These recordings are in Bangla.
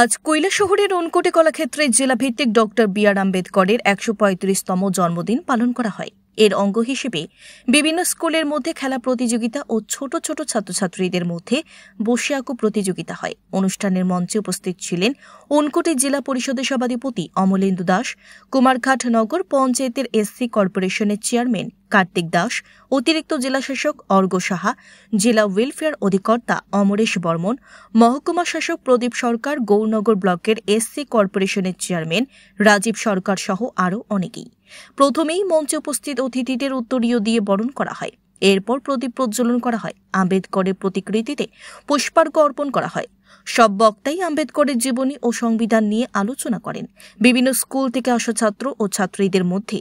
আজ কৈলাসহরের উনকোটি কলাক্ষেত্রে জেলাভিত্তিক ডক্টর বি আর আম্বেদকরের ১৩৫তম জন্মদিন পালন করা হয়। এর অঙ্গ হিসেবে বিভিন্ন স্কুলের মধ্যে খেলা প্রতিযোগিতা ও ছোট ছোট ছাত্রছাত্রীদের মধ্যে বসে আঁকো প্রতিযোগিতা হয়। অনুষ্ঠানের মঞ্চে উপস্থিত ছিলেন উনকোটি জেলা পরিষদের সভাধিপতি অমলেন্দু দাস, কুমারঘাট নগর পঞ্চায়েতের এসসি কর্পোরেশনের চেয়ারম্যান কার্তিক দাস, অতিরিক্ত জেলাশাসক অর্ঘ সাহা, জেলা ওয়েলফেয়ার অধিকর্তা অমরেশ বর্মন, মহকুমা শাসক প্রদীপ সরকার, গৌরনগর ব্লকের এসসি কর্পোরেশনের চেয়ারম্যান রাজীব সরকার সহ আরও অনেকেই। প্রথমেই মঞ্চে উপস্থিত অতিথিদের উত্তরীয় দিয়ে বরণ করা হয়। এরপর প্রদীপ প্রজ্বলন করা হয়। আম্বেদকরের প্রতিকৃতিতে পুষ্পার্ঘ্য অর্পণ করা হয়। সব বক্তাই আম্বেদকরের জীবনী ও সংবিধান নিয়ে আলোচনা করেন। বিভিন্ন স্কুল থেকে আসা ছাত্র ও ছাত্রীদের মধ্যে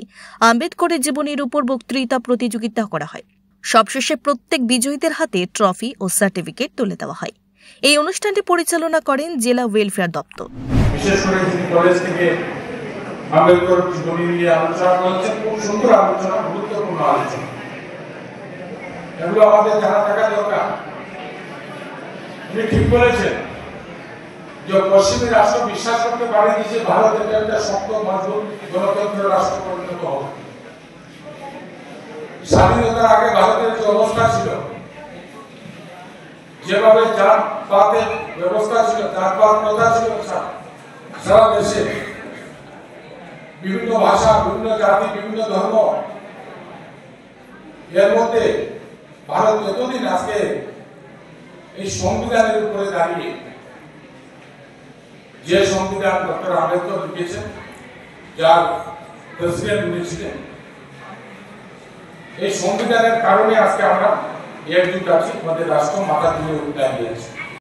আম্বেদকরের জীবনীর উপর বক্তৃতা প্রতিযোগিতা করা হয়। সবশেষে প্রত্যেক বিজয়ীদের হাতে ট্রফি ও সার্টিফিকেট তুলে দেওয়া হয়। এই অনুষ্ঠানটি পরিচালনা করেন জেলা ওয়েলফেয়ার দপ্তর। বিশেষ করে কলেজ থেকে আম্বেদকর জীবনী নিয়ে আলোচনা করেছেন, খুব সুন্দর আলোচনা, গুরুত্বপূর্ণ আলোচনা। এগুলো আমাদের জানা থাকা দরকার। উনি ঠিক বলেছেন যে পশ্চিমী রাষ্ট্র বিশ্বাস করতে পারেনি যে ভারত একটা শক্ত মজবুত গণতন্ত্রের রাষ্ট্র পরিণত হবে। স্বাধীনতার আগে ভারতের যে অবস্থা ছিল, যেভাবে জাতপাতের ব্যবস্থা ছিল, জাতপাত প্রথা ছিল সারা দেশে, বিভিন্ন ভাষা, বিভিন্ন জাতি, বিভিন্ন ধর্ম, এর মধ্যে ভারত যতদিন আজকে এই সংবিধানের উপরে দাঁড়িয়ে, যে সংবিধান ডক্টর আম্বেদকর লিখেছেন, যার প্রেসিডেন্ট উনি ছিলেন, এই সংবিধানের কারণে আজকে আমরা একজুট আছি, আমাদের রাষ্ট্র মাথা তুলে দাঁড়িয়ে আছে।